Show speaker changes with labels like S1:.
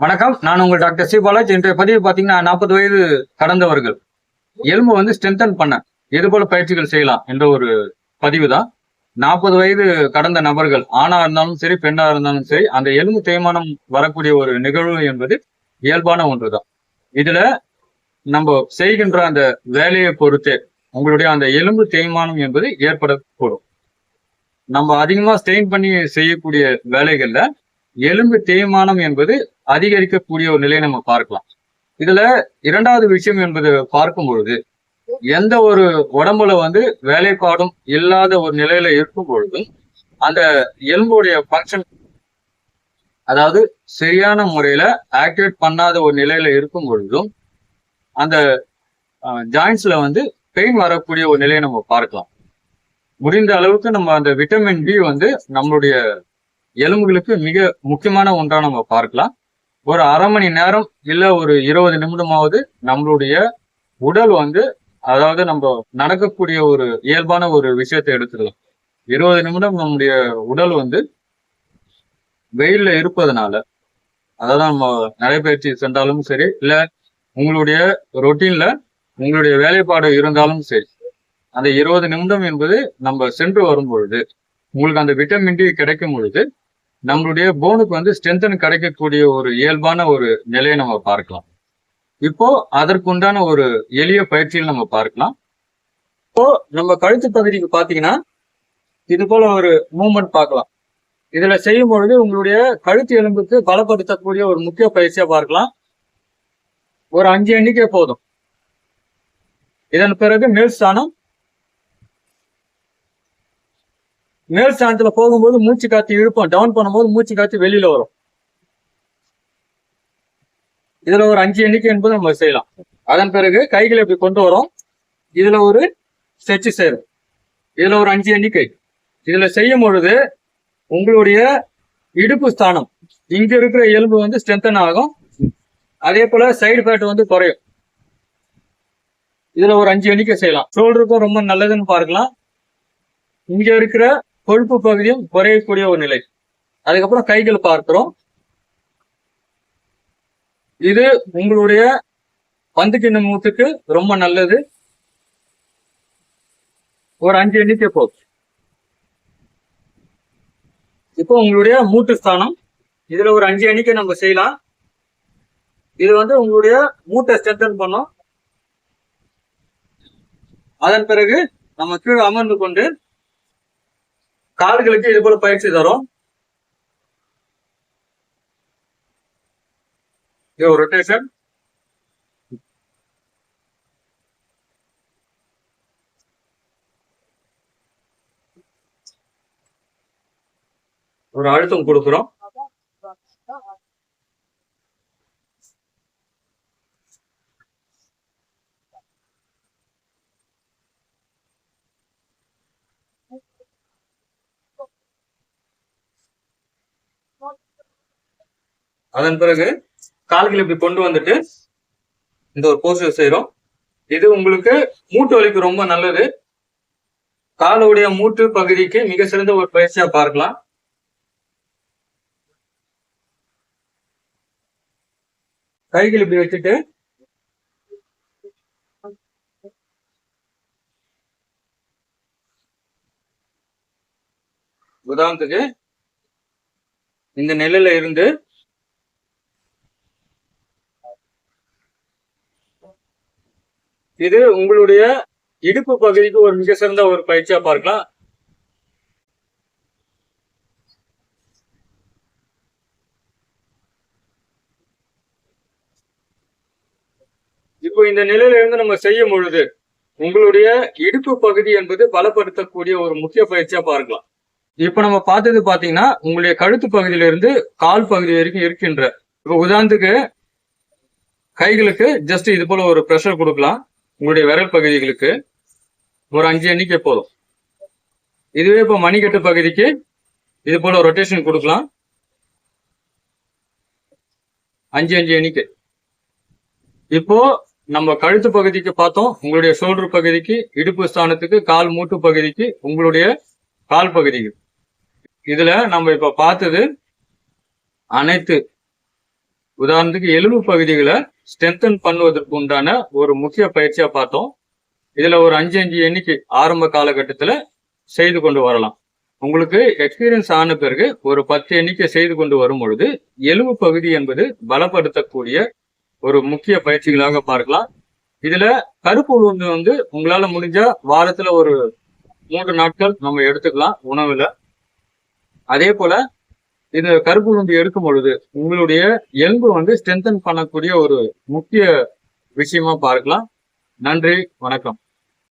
S1: வணக்கம். நான் உங்கள் டாக்டர் சி பாலாஜி. இன்றைய பதிவு பார்த்தீங்கன்னா 40 வயது கடந்தவர்கள் எலும்பு ஸ்ட்ரென்தன் பண்ண எது போல பயிற்சிகள் செய்யலாம் என்ற ஒரு பதிவு தான். 40 வயது கடந்த நபர்கள் ஆணா இருந்தாலும் சரி, பெண்ணா இருந்தாலும் சரி, அந்த எலும்பு தேய்மானம் வரக்கூடிய ஒரு நிகழ்வு என்பது இயல்பான ஒன்றுதான். இதுல நம்ம செய்கின்ற அந்த வேலையை பொறுத்தே உங்களுடைய அந்த எலும்பு தேய்மானம் என்பது ஏற்படக்கூடும். நம்ம அதிகமா ஸ்ட்ரெயின் பண்ணி செய்யக்கூடிய வேலைகள்ல எலும்பு தேய்மானம் என்பது அதிகரிக்கக்கூடிய ஒரு நிலையை நம்ம பார்க்கலாம். இதுல இரண்டாவது விஷயம் என்பது பார்க்கும் பொழுது, எந்த ஒரு உடம்புல வேலைப்பாடும் இல்லாத ஒரு நிலையில இருக்கும் பொழுதும் அந்த எலும்புடைய ஃபங்க்ஷன், அதாவது சரியான முறையில ஆக்டிவேட் பண்ணாத ஒரு நிலையில இருக்கும் பொழுதும் அந்த ஜாயின்ஸ்ல பெயின் வரக்கூடிய ஒரு நிலையை நம்ம பார்க்கலாம். முடிந்த அளவுக்கு நம்ம அந்த விட்டமின் பி நம்மளுடைய எலும்புகளுக்கு மிக முக்கியமான ஒன்றா நம்ம பார்க்கலாம். ஒரு அரை மணி நேரம் இல்ல ஒரு 20 நிமிடமாவது நம்மளுடைய உடல் அதாவது நம்ம நடக்கக்கூடிய ஒரு இயல்பான ஒரு விஷயத்தை எடுத்துக்கலாம். 20 நிமிடம் நம்முடைய உடல் வெயில்ல இருப்பதனால, அதாவது நம்ம நடைபயிற்சி சென்றாலும் சரி, இல்ல உங்களுடைய ரொட்டீன்ல உங்களுடைய வேலைப்பாடு இருந்தாலும் சரி, அந்த 20 நிமிடம் என்பது நம்ம சென்று வரும் பொழுது உங்களுக்கு அந்த விட்டமின் டி கிடைக்கும் பொழுது நம்மளுடைய போனுக்கு ஸ்ட்ரென்தன் கிடைக்கக்கூடிய ஒரு இயல்பான ஒரு நிலையை நம்ம பார்க்கலாம். இப்போ அதற்குண்டான ஒரு எளிய பயிற்சியில் நம்ம பார்க்கலாம். இப்போ நம்ம கழுத்து பகுதிக்கு பாத்தீங்கன்னா இது போல ஒரு மூவ்மெண்ட் பார்க்கலாம். இதுல செய்யும் பொழுது உங்களுடைய கழுத்து எலும்புக்கு பலப்படுத்தக்கூடிய ஒரு முக்கிய பயிற்சியா பார்க்கலாம். ஒரு 5 எண்ணிக்கை போதும். இதன் பிறகு மேல் ஸ்தானத்துல போகும்போது மூச்சு காத்து இழுப்போம். டவுன் பண்ணும்போது மூச்சு காத்து வெளியில வரும். இதுல ஒரு 5 எண்ணிக்கை என்பது நம்ம செய்யலாம். அதன் பிறகு கைகளை இப்படி கொண்டு வரோம். இதுல ஒரு ஸ்ட்ரெச் செய்யறோம். இதுல ஒரு 5 எண்ணிக்கை. இதுல செய்யும் பொழுது உங்களுடைய இடுப்பு ஸ்தானம், இங்க இருக்கிற எலும்பு ஸ்ட்ரென்தன் ஆகும். அதே போல சைடு ஃபேட் குறையும். இதுல ஒரு 5 எண்ணிக்கை செய்யலாம். ஷோல்டருக்கும் ரொம்ப நல்லதுன்னு பார்க்கலாம். இங்க இருக்கிற கொழுப்பு பகுதியும் குறையக்கூடிய ஒரு நிலை. அதுக்கப்புறம் கைகள் பார்க்கிறோம். இது உங்களுடைய பந்துக்கிண்ண மூட்டுக்கு ரொம்ப நல்லது. ஒரு 5 எண்ணிக்கை போதும். இப்போ உங்களுடைய மூட்டு ஸ்தானம், இதுல ஒரு 5 எண்ணிக்கை நம்ம செய்யலாம். இது உங்களுடைய மூட்டை ஸ்ட்ரென்தன் பண்ணும். அதன் பிறகு நம்ம கீழே அமர்ந்து கொண்டு கால்களுக்கு இது போல பயிற்சி தரும். இது ஒரு ரொட்டேஷன். ஒரு அழுத்தம் கொடுக்கிறோம். அதன் பிறகு கால்கள் இப்படி கொண்டு வந்துட்டு இந்த ஒரு போஸ்டர் செய்யறோம். இது உங்களுக்கு மூட்டு வலிக்கு ரொம்ப நல்லது. காலுடைய மூட்டு பகுதிக்கு மிக சிறந்த ஒரு பயிற்சியா பார்க்கலாம். கைகள் இப்படி வச்சுட்டு உதாரணத்துக்கு இந்த நிலையில இருந்து இது உங்களுடைய இடுப்பு பகுதிக்கு ஒரு மிக சிறந்த ஒரு பயிற்சியா பார்க்கலாம். இப்போ இந்த நிலையில இருந்து நம்ம செய்யும் பொழுது உங்களுடைய இடுப்பு பகுதி என்பது பலப்படுத்தக்கூடிய ஒரு முக்கிய பயிற்சியா பார்க்கலாம். இப்ப நம்ம பார்த்தது பாத்தீங்கன்னா உங்களுடைய கழுத்து பகுதியில இருந்து கால் பகுதி வரைக்கும் இருக்கின்ற, இப்ப உதாரணத்துக்கு கைகளுக்கு ஜஸ்ட் இது போல ஒரு பிரஷர் கொடுக்கலாம். உங்களுடைய விரல் பகுதிகளுக்கு ஒரு 5 எண்ணிக்கை போதும். இதுவே இப்போ மணிக்கட்டு பகுதிக்கு இது போல ரொட்டேஷன் கொடுக்கலாம். 5 எண்ணிக்கை. இப்போ நம்ம கழுத்து பகுதிக்கு பார்த்தோம், உங்களுடைய ஷோல்டர் பகுதிக்கு, இடுப்பு ஸ்தானத்துக்கு, கால் மூட்டு பகுதிக்கு, உங்களுடைய கால் பகுதிக்கு. இதுல நம்ம இப்ப பார்த்தது அனைத்து உதாரணத்துக்கு எலும்பு பகுதிகளை ஸ்ட்ரென்தன் பண்ணுவதற்கு உண்டான ஒரு முக்கிய பயிற்சியா பார்த்தோம். இதுல ஒரு 5 எண்ணிக்கை ஆரம்ப காலகட்டத்துல செய்து கொண்டு வரலாம். உங்களுக்கு எக்ஸ்பீரியன்ஸ் ஆன பிறகு ஒரு 10 எண்ணிக்கை செய்து கொண்டு வரும் பொழுது எலும்பு பகுதி என்பது பலப்படுத்தக்கூடிய ஒரு முக்கிய பயிற்சிகளாக பார்க்கலாம். இதுல கருப்பு உளுந்து வந்து உங்களால முடிஞ்சா வாரத்துல ஒரு 3 நாட்கள் நம்ம எடுத்துக்கலாம் உணவுல. அதே போல இந்த கருப்பு உளுந்து எடுக்கும் பொழுது உங்களுடைய எலும்பு வந்து ஸ்ட்ரென்தன் பண்ணக்கூடிய ஒரு முக்கிய விஷயமா பார்க்கலாம். நன்றி, வணக்கம்.